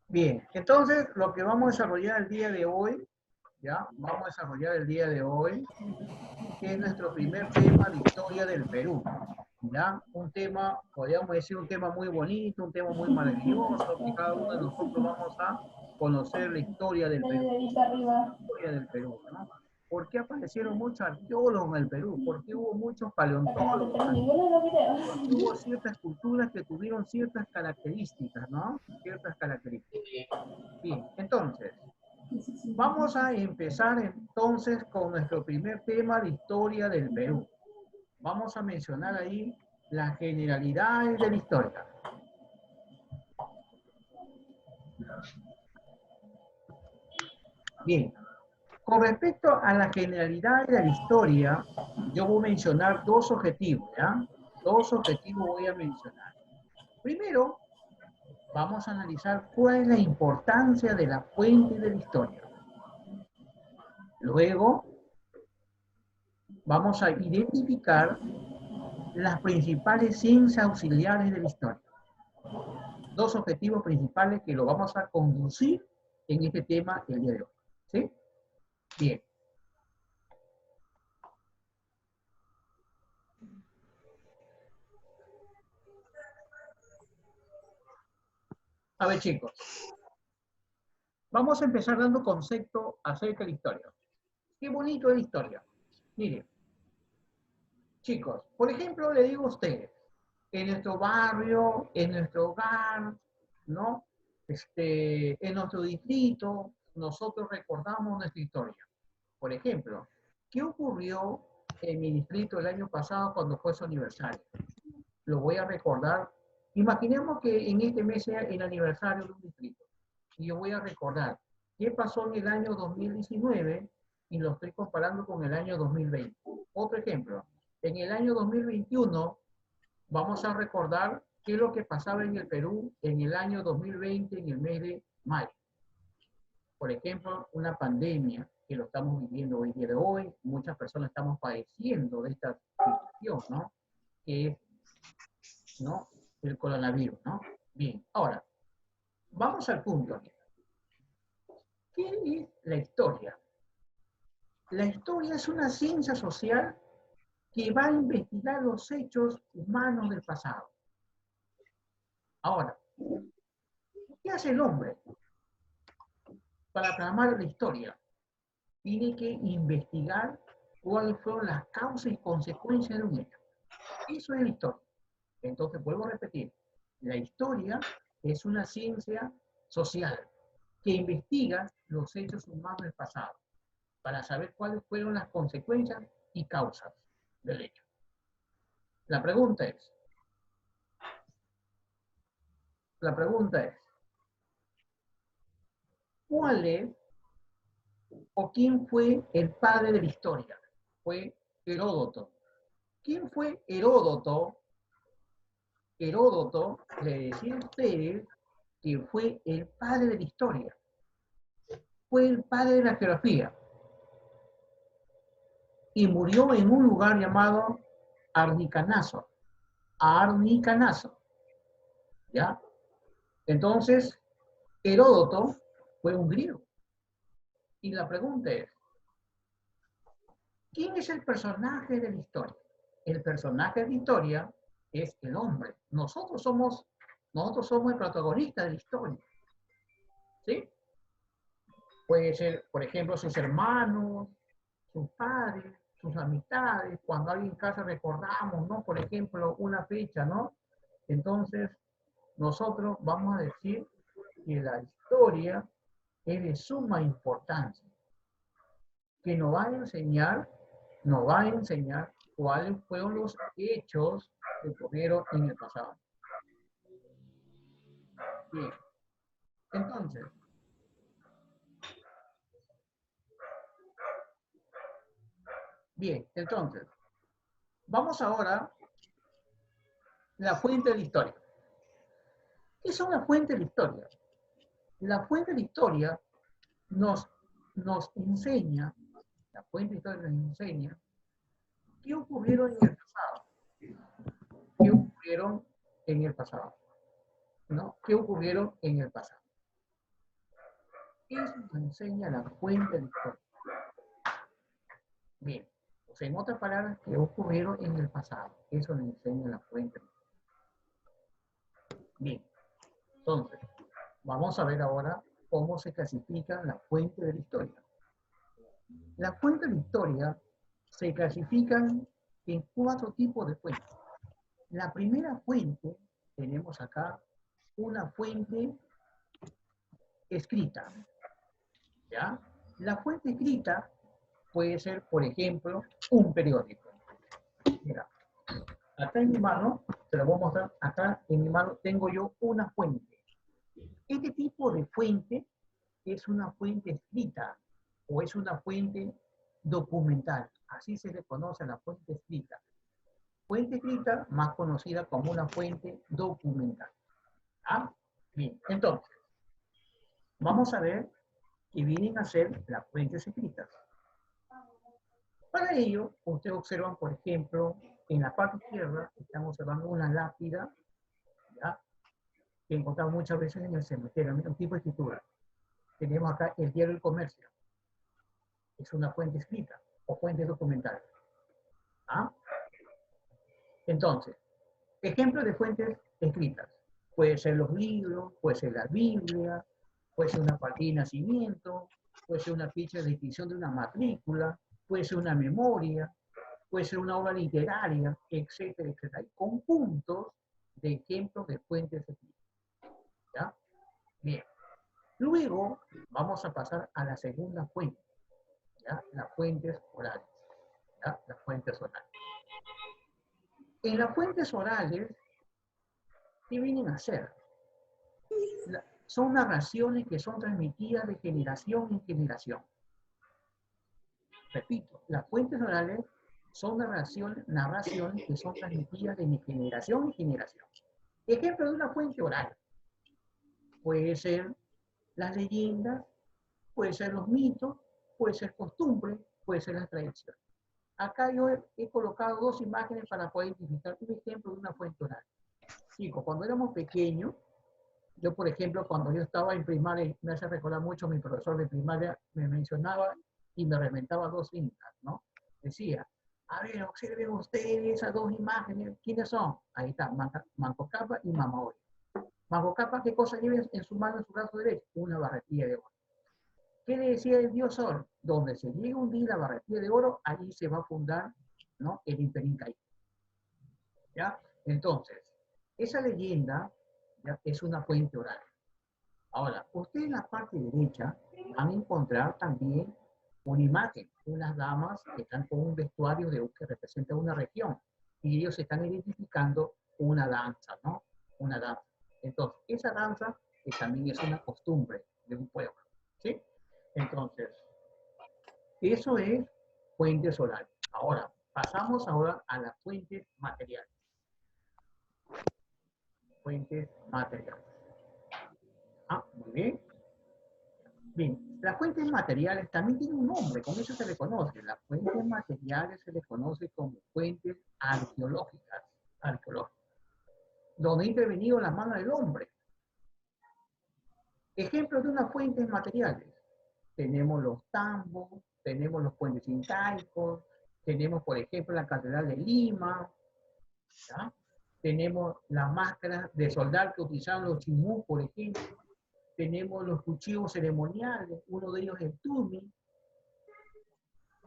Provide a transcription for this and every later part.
Bien, entonces lo que vamos a desarrollar el día de hoy, ¿ya? Vamos a desarrollar el día de hoy, que es nuestro primer tema de historia del Perú, ¿ya? Un tema, podríamos decir, un tema muy bonito, un tema muy maravilloso, que cada uno de nosotros vamos a conocer la historia del Perú. Historia del Perú, ¿no? ¿Por qué aparecieron muchos arqueólogos en el Perú? ¿Por qué hubo muchos paleontólogos? Porque hubo ciertas culturas que tuvieron ciertas características, ¿no? Ciertas características. Bien, entonces, vamos a empezar entonces con nuestro primer tema de historia del Perú. Vamos a mencionar ahí las generalidades de la historia. Bien, con respecto a la generalidad de la historia, yo voy a mencionar dos objetivos, ¿ya? Dos objetivos voy a mencionar. Primero, vamos a analizar cuál es la importancia de la fuente de la historia. Luego, vamos a identificar las principales ciencias auxiliares de la historia. Dos objetivos principales que lo vamos a conducir en este tema el día de hoy. ¿Sí? Bien. A ver, chicos. Vamos a empezar dando concepto acerca de la historia. Qué bonito es la historia. Miren, chicos, por ejemplo, le digo a ustedes, en nuestro barrio, en nuestro hogar, ¿no? En nuestro distrito, nosotros recordamos nuestra historia. Por ejemplo, ¿qué ocurrió en mi distrito el año pasado cuando fue su aniversario? Lo voy a recordar. Imaginemos que en este mes sea el aniversario de un distrito. Y yo voy a recordar qué pasó en el año 2019 y lo estoy comparando con el año 2020. Otro ejemplo, en el año 2021 vamos a recordar qué es lo que pasaba en el Perú en el año 2020, en el mes de mayo. Por ejemplo, una pandemia que lo estamos viviendo hoy día de hoy, muchas personas estamos padeciendo de esta situación, ¿no? Que es, ¿no? El coronavirus, ¿no? Bien, ahora, vamos al punto. ¿Qué es la historia? La historia es una ciencia social que va a investigar los hechos humanos del pasado. Ahora, ¿qué hace el hombre para plasmar la historia? Tiene que investigar cuáles fueron las causas y consecuencias de un hecho. Eso es la historia. Entonces, vuelvo a repetir, la historia es una ciencia social que investiga los hechos humanos del pasado para saber cuáles fueron las consecuencias y causas del hecho. La pregunta es, ¿cuál es o quién fue el padre de la historia? Fue Heródoto. ¿Quién fue Heródoto? Heródoto le decía a ustedes que fue el padre de la historia. Fue el padre de la geografía. Y murió en un lugar llamado Arnicanazo. Arnicanazo. ¿Ya? Entonces, Heródoto fue un griego. Y la pregunta es, ¿quién es el personaje de la historia? El personaje de la historia es el hombre. Nosotros somos el protagonista de la historia. ¿Sí? Puede ser, por ejemplo, sus hermanos, sus padres, sus amistades. Cuando alguien en casa recordamos, ¿no? Por ejemplo, una fecha, ¿no? Entonces, nosotros vamos a decir que la historia es de suma importancia, que nos va a enseñar cuáles fueron los hechos que ocurrieron en el pasado. Bien, entonces, vamos ahora a la fuente de la historia. ¿Qué son las fuentes de la historia? La fuente de la historia nos enseña, la fuente de la historia nos enseña qué ocurrieron en el pasado. ocurrieron en el pasado? ¿No? ¿Qué ocurrieron en el pasado? Eso nos enseña la fuente de la historia. Bien, o sea, en otras palabras, ¿qué ocurrieron en el pasado? Eso nos enseña la fuente de la historia. Bien, entonces, vamos a ver ahora cómo se clasifican las fuentes de la historia. Las fuentes de la historia se clasifican en 4 tipos de fuentes. La primera fuente, tenemos acá una fuente escrita, ¿ya? La fuente escrita puede ser, por ejemplo, un periódico. Mira, acá en mi mano, te lo voy a mostrar, acá en mi mano tengo yo una fuente. Este tipo de fuente es una fuente escrita o es una fuente documental. Así se le conoce a la fuente escrita. Fuente escrita, más conocida como una fuente documental. ¿Ah? Bien, entonces, vamos a ver qué vienen a ser las fuentes escritas. Para ello, ustedes observan, por ejemplo, en la parte izquierda, estamos observando una lápida, ¿ya? Que encontramos muchas veces en el cementerio, un tipo de escritura. Tenemos acá el diario del comercio. Es una fuente escrita o fuente documental. ¿Ah? Entonces, ejemplos de fuentes escritas. Puede ser los libros, puede ser la Biblia, puede ser una partida de nacimiento, puede ser una ficha de inscripción de una matrícula, puede ser una memoria, puede ser una obra literaria, etcétera, etcétera. Hay conjuntos de ejemplos de fuentes escritas. ¿Ya? Bien. Luego vamos a pasar a la segunda fuente, ¿ya? Las fuentes orales. ¿Ya? Las fuentes orales. En las fuentes orales, ¿qué vienen a ser? Son narraciones que son transmitidas de generación en generación. Repito, las fuentes orales son narraciones que son transmitidas de generación en generación. Ejemplo de una fuente oral. Puede ser las leyendas, puede ser los mitos, puede ser costumbre, puede ser las tradiciones. Acá yo he colocado 2 imágenes para poder identificar un ejemplo de una fuente oral. Chicos, cuando éramos pequeños, yo, por ejemplo, cuando yo estaba en primaria, me hace recordar mucho, mi profesor de primaria me mencionaba y me reventaba 2 cintas, ¿no? Decía, a ver, observen ustedes esas 2 imágenes, ¿quiénes son? Ahí está, Manco Cápac y Mama Oria. Manco Cápac, ¿qué cosa lleva en su mano, en su brazo derecho? Una barretilla de oro. ¿Qué le decía el dios Sol? Donde se llegue un día la barretilla de oro, allí se va a fundar, ¿no?, el Imperio Incaísta. ¿Ya? Entonces, esa leyenda, ¿ya?, es una fuente oral. Ahora, ustedes en la parte derecha van a encontrar también una imagen, unas damas que están con un vestuario que representa una región y ellos están identificando una danza, ¿no? Una danza. Entonces, esa danza que también es una costumbre de un pueblo, ¿sí? Entonces, eso es fuentes orales. Ahora, pasamos ahora a las fuentes materiales. Fuentes materiales. Ah, muy bien. Bien, las fuentes materiales también tienen un nombre, con eso se le conoce. Las fuentes materiales se les conoce como fuentes arqueológicas, donde ha intervenido la mano del hombre. Ejemplos de unas fuentes materiales. Tenemos los tambos, tenemos los puentes incaicos, tenemos, por ejemplo, la Catedral de Lima, ¿ya? Tenemos las máscaras de soldar que utilizaban los chimú, por ejemplo. Tenemos los cuchillos ceremoniales, uno de ellos es Tumi.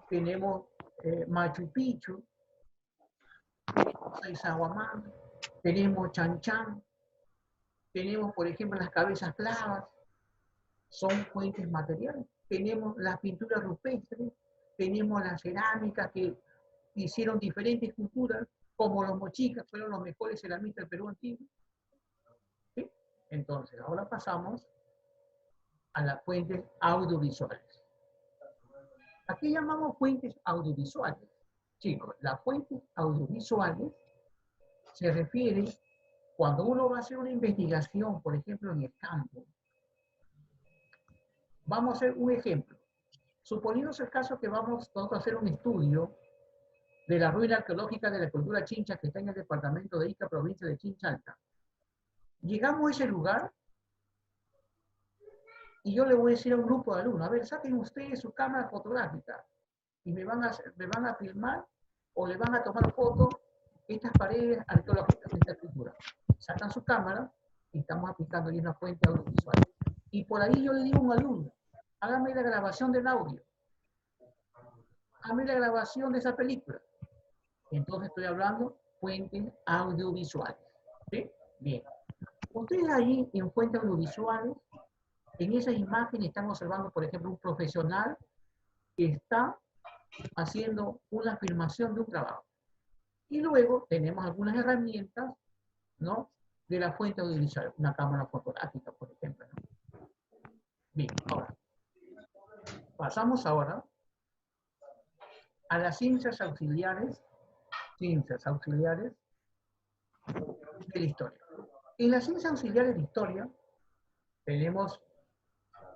Tenemos Machu Picchu, Sacsayhuamán, tenemos Chan Chan, tenemos, por ejemplo, las cabezas clavas, son fuentes materiales. Tenemos las pinturas rupestres, tenemos las cerámicas que hicieron diferentes culturas, como los mochicas, fueron los mejores ceramistas del Perú antiguo. ¿Sí? Entonces, ahora pasamos a las fuentes audiovisuales. ¿A qué llamamos fuentes audiovisuales? Chicos, las fuentes audiovisuales se refiere cuando uno va a hacer una investigación, por ejemplo, en el campo. Vamos a hacer un ejemplo. Suponiendo el caso que vamos a hacer un estudio de la ruina arqueológica de la cultura chincha que está en el departamento de Ica, provincia de Chincha. Llegamos a ese lugar y yo le voy a decir a un grupo de alumnos, a ver, saquen ustedes su cámara fotográfica y me van a filmar o le van a tomar fotos estas paredes arqueológicas de esta cultura. Sacan su cámara y estamos aplicando ahí una fuente audiovisual. Y por ahí yo le digo a un alumno, hágame la grabación del audio, hágame la grabación de esa película. Entonces estoy hablando fuentes audiovisuales. ¿Sí? Bien. Ustedes allí en fuentes audiovisuales, en esas imágenes están observando, por ejemplo, un profesional que está haciendo una filmación de un trabajo. Y luego tenemos algunas herramientas, ¿no?, de la fuente audiovisual, una cámara fotográfica, por ejemplo, ¿no? Bien, ahora, pasamos ahora a las ciencias auxiliares de la historia. En las ciencias auxiliares de historia tenemos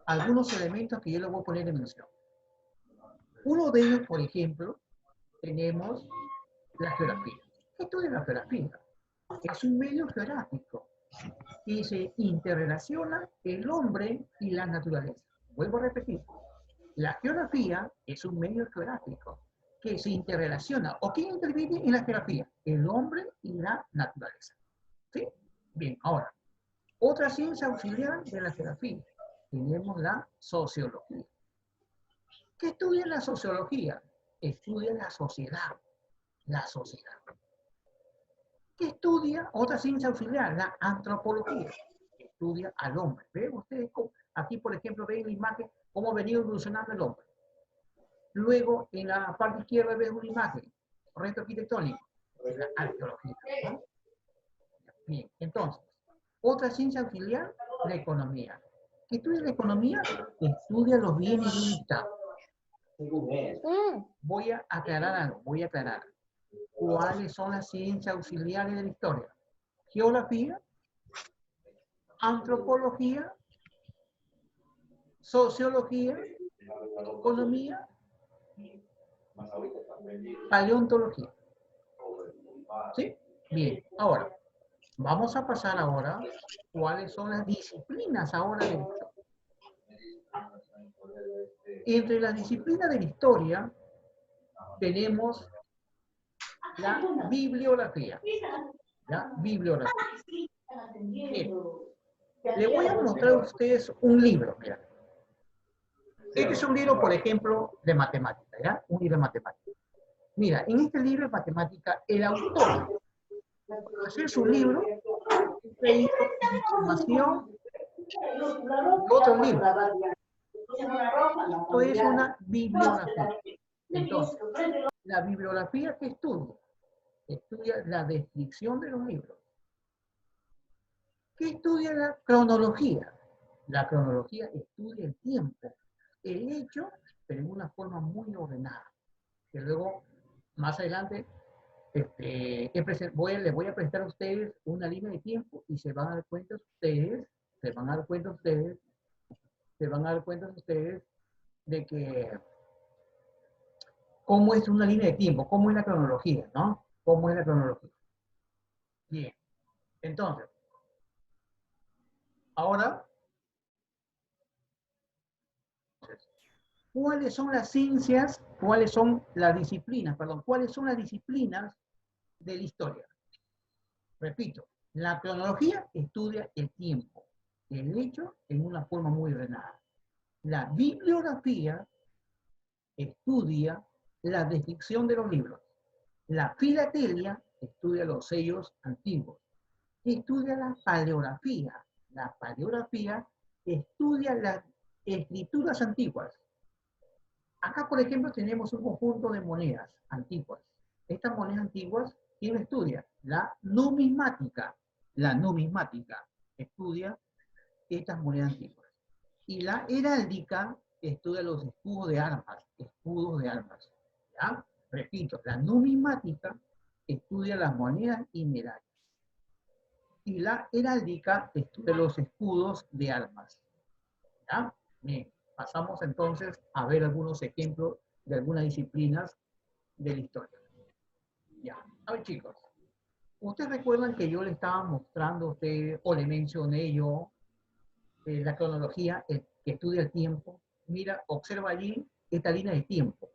algunos elementos que yo les voy a poner en mención. Uno de ellos, por ejemplo, tenemos la geografía. Esto de la geografía es un medio geográfico que se interrelaciona el hombre y la naturaleza. Vuelvo a repetir, la geografía es un medio geográfico que se interrelaciona. ¿O quién interviene en la geografía? El hombre y la naturaleza. ¿Sí? Bien, ahora, otra ciencia auxiliar de la geografía. Tenemos la sociología. ¿Qué estudia la sociología? Estudia la sociedad. La sociedad. ¿Qué estudia otra ciencia auxiliar? La antropología. Estudia al hombre. ¿Ven ustedes cómo? Aquí, por ejemplo, ven la imagen, cómo ha venido evolucionando el hombre. Luego, en la parte izquierda ven una imagen, resto arquitectónico, es la arqueología, ¿no? Bien, entonces, otra ciencia auxiliar, la economía. ¿Qué estudia la economía? Estudia los bienes de un Estado. Voy a aclarar algo, ¿Cuáles son las ciencias auxiliares de la historia? Geografía, antropología, sociología, economía, paleontología. ¿Sí? Bien, ahora, vamos a pasar ahora cuáles son las disciplinas ahora de la historia. Entre las disciplinas de la historia tenemos la bibliografía. La bibliografía. Bien. Le voy a mostrar a ustedes un libro, mira. Este es un libro, por ejemplo, de matemática, ¿ya? Un libro de matemática. Mira, en este libro de matemática, el autor, para hacer su libro, hizo información de otro libro. Esto es una bibliografía. Entonces, la bibliografía que estudia la descripción de los libros. ¿Qué estudia la cronología? La cronología estudia el tiempo, el hecho, pero en una forma muy ordenada. Que luego, más adelante, les voy a presentar a ustedes una línea de tiempo y se van a dar cuenta ustedes de que cómo es una línea de tiempo, cómo es la cronología, ¿no? ¿Cómo es la cronología? Bien, entonces, ahora, ¿cuáles son las ciencias, cuáles son las disciplinas de la historia? Repito, la cronología estudia el tiempo, el hecho en una forma muy ordenada. La bibliografía estudia la descripción de los libros. La filatelia estudia los sellos antiguos. Estudia la paleografía. La paleografía estudia las escrituras antiguas. Acá, por ejemplo, tenemos un conjunto de monedas antiguas. Estas monedas antiguas, ¿quién estudia? La numismática. La numismática estudia estas monedas antiguas. Y la heráldica estudia los escudos de armas. Escudos de armas. ¿Ya? Repito, la numismática estudia las monedas y medallas. Y la heráldica estudia los escudos de armas. ¿Ya? Bien, pasamos entonces a ver algunos ejemplos de algunas disciplinas de la historia. Ya. A ver, chicos. Ustedes recuerdan que yo le estaba mostrando a ustedes, o le mencioné yo, la cronología que estudia el tiempo. Mira, observa allí esta línea de tiempo.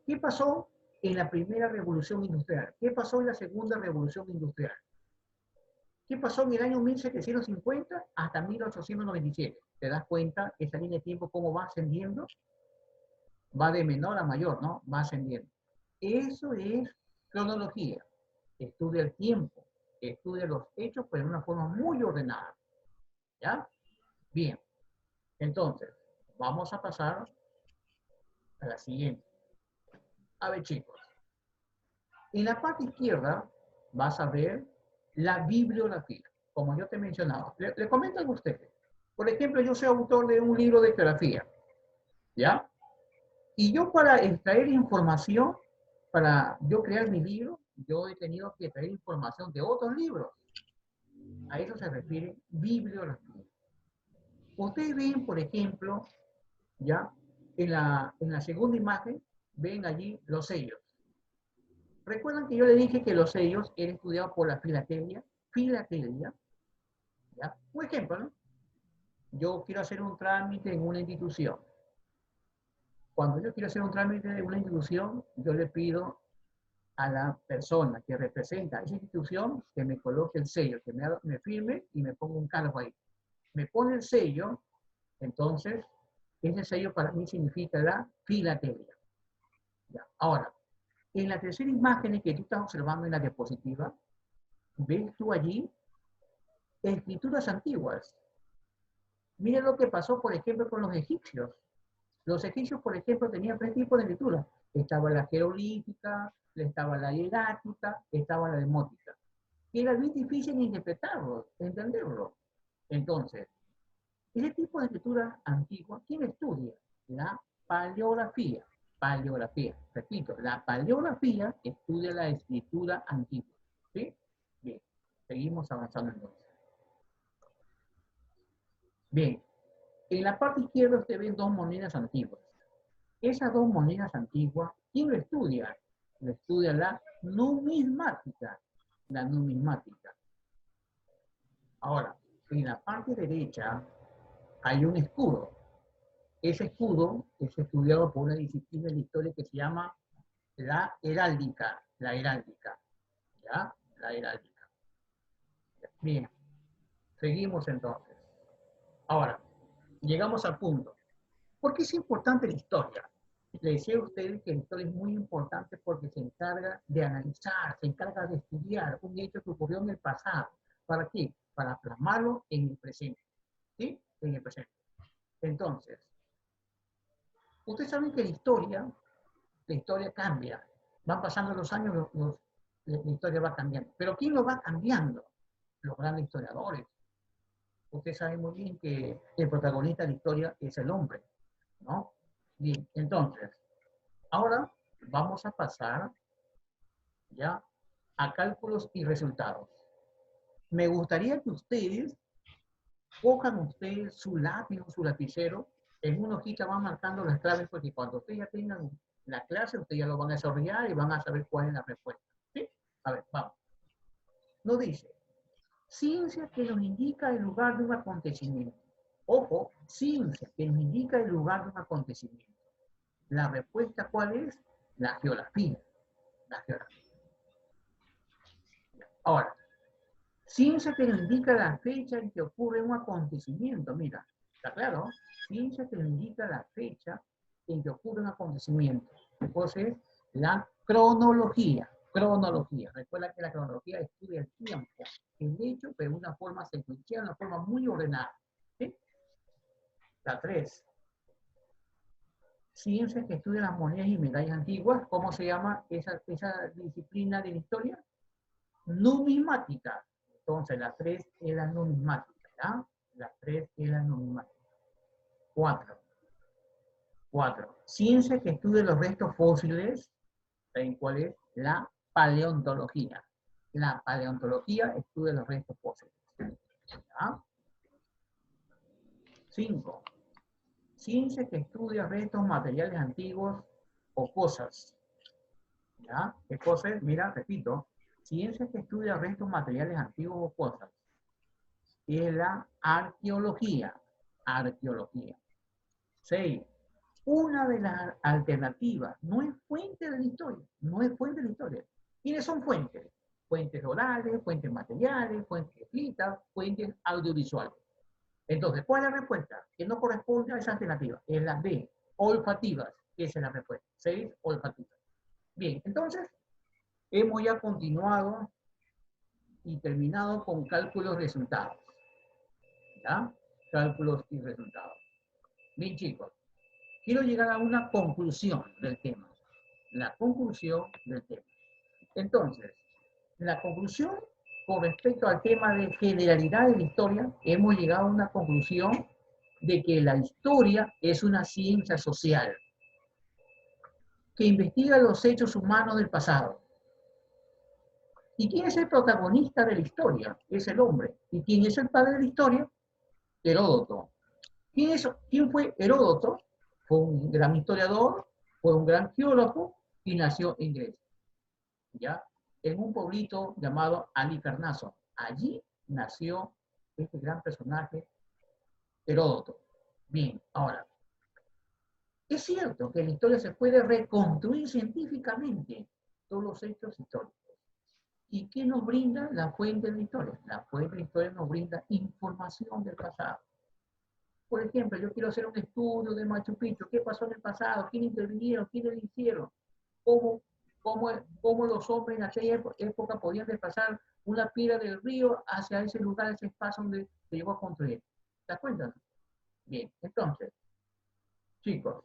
¿Qué pasó en la primera revolución industrial? ¿Qué pasó en la segunda revolución industrial? ¿Qué pasó en el año 1750 hasta 1897? ¿Te das cuenta esa línea de tiempo cómo va ascendiendo? Va de menor a mayor, ¿no? Va ascendiendo. Eso es cronología. Estudia el tiempo, estudia los hechos, pero de una forma muy ordenada. ¿Ya? Bien. Entonces, vamos a pasar a la siguiente. A ver, chicos. En la parte izquierda vas a ver la bibliografía, como yo te mencionaba. Le comento a ustedes. Por ejemplo, yo soy autor de un libro de geografía, ¿ya? Y yo para extraer información, para yo crear mi libro, yo he tenido que traer información de otros libros. A eso se refiere bibliografía. Ustedes ven, por ejemplo, ya, en la segunda imagen, ven allí los sellos. ¿Recuerdan que yo le dije que los sellos eran estudiados por la filatelia? Filatelia, ¿ya? Un ejemplo, ¿no? Yo quiero hacer un trámite en una institución. Cuando yo quiero hacer un trámite en una institución, yo le pido a la persona que representa a esa institución que me coloque el sello, que me firme y me ponga un cargo ahí. Me pone el sello, entonces ese sello para mí significa la filatelia. ¿Ya? Ahora, en la tercera imagen que tú estás observando en la diapositiva, ves tú allí escrituras antiguas. Mira lo que pasó, por ejemplo, con los egipcios. Los egipcios, por ejemplo, tenían tres tipos de escritura. Estaba la jeroglífica, estaba la hierática, estaba la demótica. Y era bien difícil interpretarlo, entenderlo. Entonces, ese tipo de escritura antigua, ¿quién estudia? La paleografía. Paleografía. Repito, la paleografía estudia la escritura antigua. ¿Sí? Bien. Seguimos avanzando entonces. Bien. En la parte izquierda usted ven dos monedas antiguas. Esas dos monedas antiguas, ¿quién lo estudia? Lo estudia la numismática. La numismática. Ahora, en la parte derecha hay un escudo. Ese escudo es estudiado por una disciplina de la historia que se llama la heráldica. La heráldica. ¿Ya? La heráldica. Bien, seguimos entonces. Ahora, llegamos al punto. ¿Por qué es importante la historia? Le decía a ustedes que la historia es muy importante porque se encarga de analizar, se encarga de estudiar un hecho que ocurrió en el pasado. ¿Para qué? Para plasmarlo en el presente. ¿Sí? En el presente. Entonces, ustedes saben que la historia cambia. Van pasando los años, la historia va cambiando. Pero ¿quién lo va cambiando? Los grandes historiadores. Ustedes saben muy bien que el protagonista de la historia es el hombre, ¿no? Bien, entonces, ahora vamos a pasar ya a cálculos y resultados. Me gustaría que ustedes cojan ustedes su lápiz o su lapicero, en una hojita van marcando las claves porque cuando ustedes ya tengan la clase, ustedes ya lo van a desarrollar y van a saber cuál es la respuesta. ¿Sí? A ver, vamos. Nos dice, ciencia que nos indica el lugar de un acontecimiento. Ojo, ciencia que nos indica el lugar de un acontecimiento. La respuesta, ¿cuál es? La geografía. La geografía. Ahora, ciencia que nos indica la fecha en que ocurre un acontecimiento. Mira, ¿está claro? Ciencia que nos indica la fecha en que ocurre un acontecimiento. Entonces, la cronología. Cronología. Recuerda que la cronología estudia el tiempo, el hecho, pero de una forma secuencial, de una forma muy ordenada. ¿Sí? La 3. Ciencia que estudia las monedas y medallas antiguas. ¿Cómo se llama esa disciplina de la historia? Numismática. Entonces, la 3 es la numismática, ¿ya? La 3 es la numismática. 4. 4. Ciencia que estudia los restos fósiles, ¿saben cuál es? La paleontología. La paleontología estudia los restos fósiles. ¿Ya? 5. Ciencia que estudia restos materiales antiguos o cosas. ¿Ya? ¿Qué cosa es? Mira, repito, ciencia que estudia restos materiales antiguos o cosas. Es la arqueología. Arqueología. 6. Una de las alternativas no es fuente de la historia. No es fuente de la historia. ¿Quiénes son fuentes? Fuentes orales, fuentes materiales, fuentes escritas, fuentes audiovisuales. Entonces, ¿cuál es la respuesta? Que no corresponde a esa alternativa. Es la B, olfativas. Esa es la respuesta. 6, olfativas. Bien, entonces, hemos ya continuado y terminado con cálculos resultados. ¿Ya? Cálculos y resultados. Bien, chicos, quiero llegar a una conclusión del tema. La conclusión del tema. Entonces, la conclusión con respecto al tema de generalidad de la historia, hemos llegado a una conclusión de que la historia es una ciencia social que investiga los hechos humanos del pasado. ¿Y quién es el protagonista de la historia? Es el hombre. ¿Y quién es el padre de la historia? Heródoto. ¿Quién fue Heródoto? Fue un gran historiador, fue un gran geólogo y nació en Grecia. ¿Ya? En un pueblito llamado Halicarnaso. Allí nació este gran personaje, Heródoto. Bien, ahora, es cierto que la historia se puede reconstruir científicamente, todos los hechos históricos. ¿Y qué nos brinda la fuente de la historia? La fuente de la historia nos brinda información del pasado. Por ejemplo, yo quiero hacer un estudio de Machu Picchu. ¿Qué pasó en el pasado? ¿Quién intervinieron? ¿Quiénes lo hicieron? ¿Cómo, cómo los hombres en aquella época podían desplazar una piedra del río hacia ese lugar, ese espacio donde se llegó a construir? ¿Te das cuenta? Bien, entonces, chicos,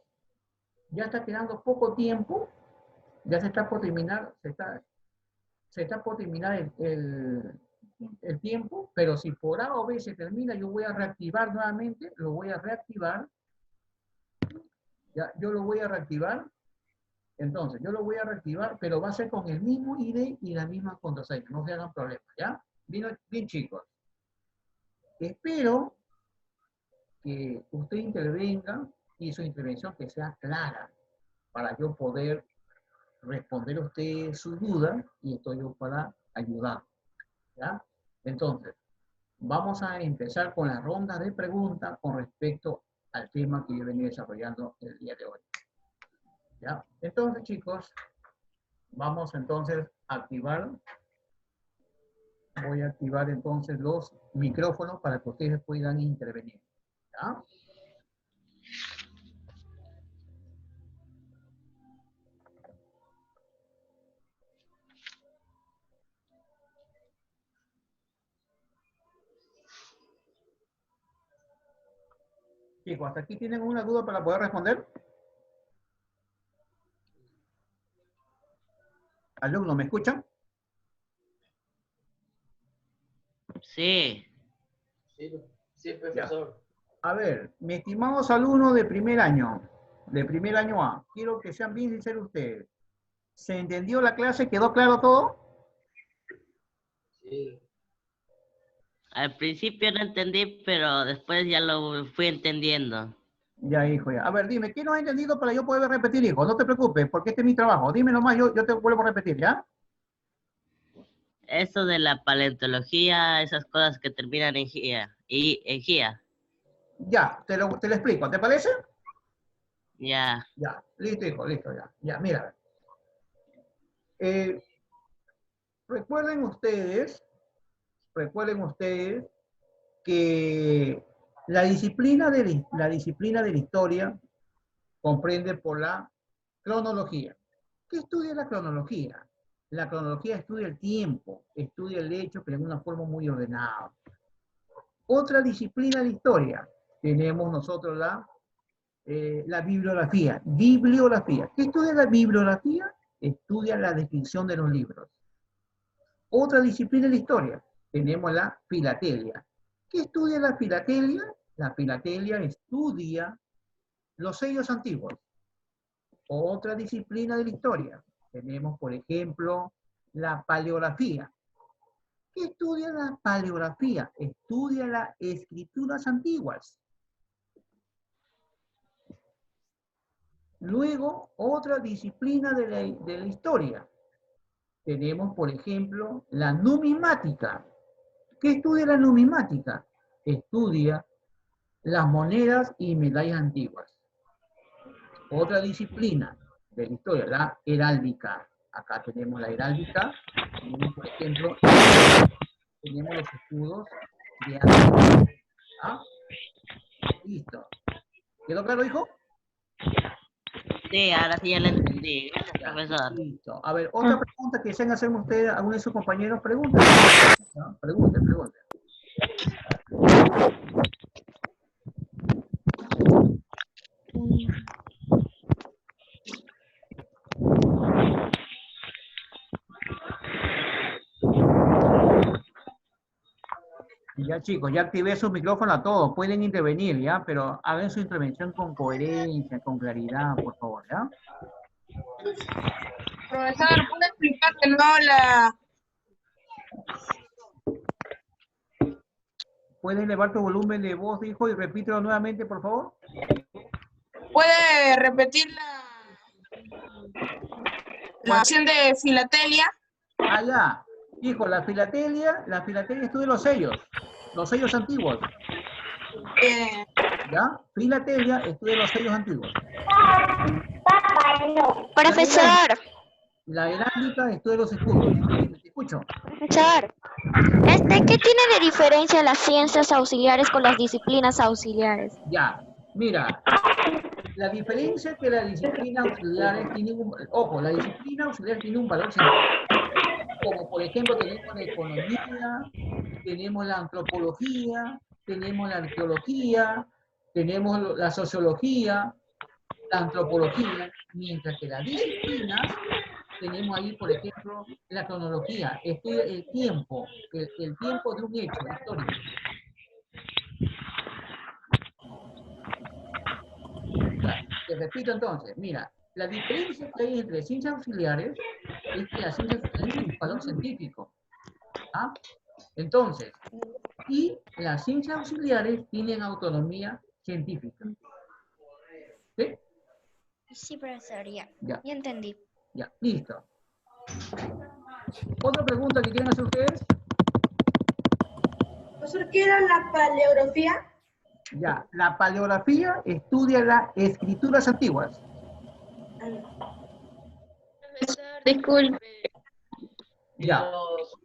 ya está quedando poco tiempo, ya se está por terminar, se está por terminar el tiempo, pero si por A o B se termina, yo voy a reactivar nuevamente, lo voy a reactivar, ya, yo lo voy a reactivar, entonces, yo lo voy a reactivar, pero va a ser con el mismo ID y la misma contraseña, no se hagan problemas, ¿ya? Bien, bien chicos, espero que usted intervenga y su intervención que sea clara para yo poder responder a usted sus dudas y estoy yo para ayudar, ¿ya? Entonces, vamos a empezar con la ronda de preguntas con respecto al tema que yo venía desarrollando el día de hoy. ¿Ya? Entonces, chicos, vamos entonces a activar. Voy a activar entonces los micrófonos para que ustedes puedan intervenir. ¿Ya? Chicos, ¿hasta aquí tienen una duda para poder responder? Alumnos, ¿me escuchan? Sí. Sí, profesor. Ya. A ver, mis estimados alumnos de primer año A, quiero que sean bien sinceros ustedes. ¿Se entendió la clase? ¿Quedó claro todo? Sí. Al principio no entendí, pero después ya lo fui entendiendo. Ya, hijo, ya. A ver, dime, ¿qué no has entendido para yo poder repetir, hijo? No te preocupes, porque este es mi trabajo. Dime nomás, yo te vuelvo a repetir, ¿ya? Eso de la paleontología, esas cosas que terminan en GIA. Y en GIA. Ya, te lo explico, ¿te parece? Ya. Ya, listo, hijo, listo, ya. Ya, mira. Eh, recuerden ustedes que la disciplina de la historia comprende por la cronología. ¿Qué estudia la cronología? La cronología estudia el tiempo, estudia el hecho, pero en una forma muy ordenada. Otra disciplina de historia, tenemos nosotros la bibliografía. Bibliografía. ¿Qué estudia la bibliografía? Estudia la descripción de los libros. Otra disciplina de la historia, tenemos la filatelia. ¿Qué estudia la filatelia? La filatelia estudia los sellos antiguos. Otra disciplina de la historia, tenemos por ejemplo la paleografía. ¿Qué estudia la paleografía? Estudia las escrituras antiguas. Luego, otra disciplina de la historia, tenemos, por ejemplo, la numismática. ¿Qué estudia la numismática? Estudia las monedas y medallas antiguas. Otra disciplina de la historia, la heráldica. Acá tenemos la heráldica, tenemos, por ejemplo, tenemos los escudos de antes. ¿Ah? Listo. ¿Quedó claro, hijo? Sí, ahora sí ya lo entendí. Gracias, Ya, profesor. listo. A ver, otra pregunta que desean hacerme ustedes, alguno de sus compañeros, pregunten. ¿No? Pregunten. Ya chicos, ya activé sus micrófonos a todos, pueden intervenir, ¿ya? Pero hagan su intervención con coherencia, con claridad, por favor, ¿ya? Profesor, ¿puede explicar de nuevo la... ¿Pueden elevar tu volumen de voz, hijo, y repítelo nuevamente, por favor? ¿Puede repetir la acción de filatelia? Ah, ya. Hijo, la filatelia estudia los sellos antiguos, ¿ya? Filatelia estudia los sellos antiguos. Profesor, La heráldica estudia los escudos. Te escucho. profesor, ¿qué tiene de diferencia las ciencias auxiliares con las disciplinas auxiliares? Ya, mira, la diferencia es que la disciplina auxiliar tiene la disciplina auxiliar tiene un valor científico. Como por ejemplo tenemos la economía, tenemos la antropología, tenemos la arqueología, tenemos la sociología, la antropología, mientras que las disciplinas tenemos ahí, por ejemplo, la cronología, estudia el tiempo de un hecho histórico. Te repito entonces, mira, la diferencia que hay entre ciencias auxiliares es que las ciencias auxiliares tienen un valor científico. ¿Ah? Entonces, y las ciencias auxiliares tienen autonomía científica. ¿Sí? Sí, profesor, ya Ya, entendí. ya, listo. ¿Otra pregunta que quieran hacer ustedes? Profesor, ¿qué era la paleografía? Ya, la paleografía estudia las escrituras antiguas. Profesor, disculpe. Ya.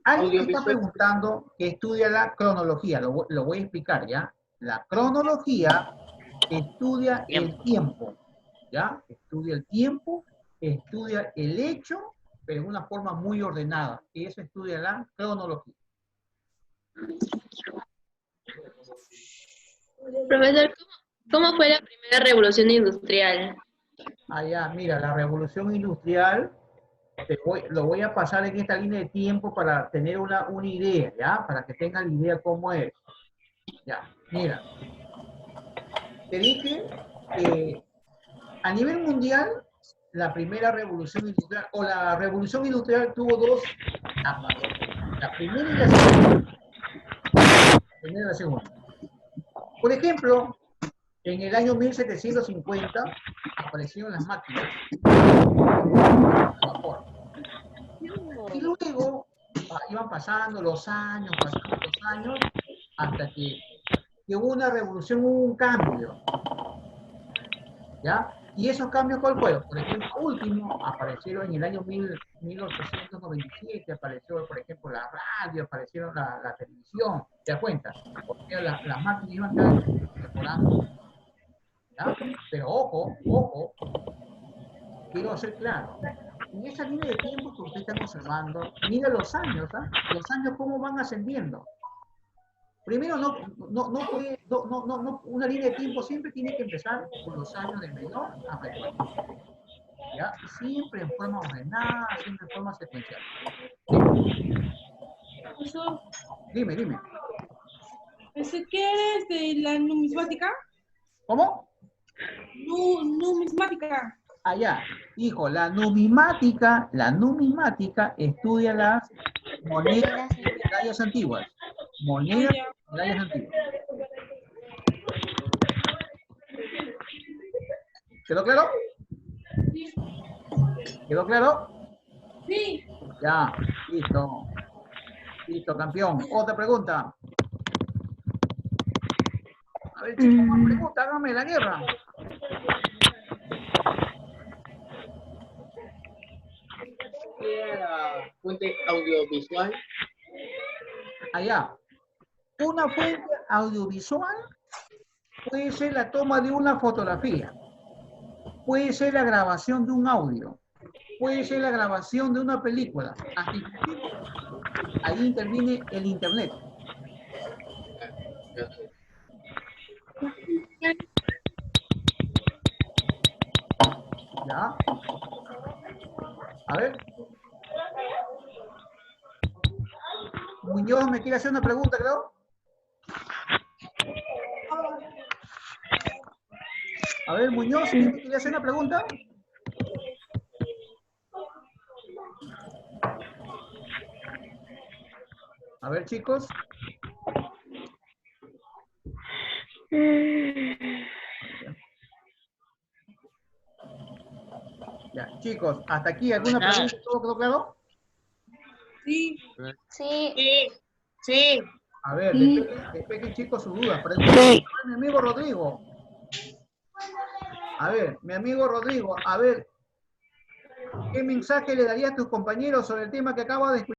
Alguien está preguntando que estudia la cronología, lo voy a explicar, ¿ya? La cronología estudia el tiempo, ¿ya? Estudia el tiempo, estudia el hecho, pero en una forma muy ordenada. Y eso estudia la cronología. Profesor, ¿cómo fue la primera revolución industrial? Allá, mira, la revolución industrial, lo voy a pasar en esta línea de tiempo para tener una idea, ¿ya? Para que tengan la idea cómo es. Ya, mira. Te dije que a nivel mundial, la primera revolución industrial, o la revolución industrial tuvo dos etapas. La primera y la segunda. La primera y la segunda. Por ejemplo, en el año 1750 aparecieron las máquinas de vapor. Y luego iban pasando los años, hasta que hubo una revolución, hubo un cambio. ¿Ya? Y esos cambios, ¿cuál fueron? Por ejemplo, último, aparecieron en el año 1897, apareció, por ejemplo, la radio, aparecieron la televisión, ¿te das cuenta? Porque las máquinas iban mejorando. ¿Ya? Pero ojo, quiero ser claro. En esa línea de tiempo que ustedes están observando, mira los años, ¿ah? Los años cómo van ascendiendo. Primero, una línea de tiempo siempre tiene que empezar con los años de menor a mayor. ¿Ya? Siempre en forma ordenada, siempre en forma secuencial. Profesor, Dime. ¿qué eres de la numismática? ¿Cómo? Numismática. Allá, hijo, la numismática estudia las monedas y medallas antiguas. Monedas y medallas antiguas. ¿Quedó claro? Sí. ¿Quedó claro? Sí. Ya, listo. Listo, campeón. Otra pregunta. A ver, chicos, más preguntas, háganme la guerra. ¿Qué era la fuente audiovisual? Allá. Una fuente audiovisual puede ser la toma de una fotografía, puede ser la grabación de un audio, puede ser la grabación de una película. Hasta inclusive, ahí interviene el internet. ¿Ya? A ver. Muñoz me quiere hacer una pregunta, creo. A ver, Muñoz, ¿quién me quiere hacer una pregunta? A ver, chicos. Ya, chicos, hasta aquí, ¿alguna pregunta? ¿Todo quedó claro? Sí, Sí. sí, sí. A ver, despejen, chicos, sus dudas. Pregunta mi amigo Rodrigo. A ver, mi amigo Rodrigo, a ver, ¿qué mensaje le darías a tus compañeros sobre el tema que acabo de escuchar?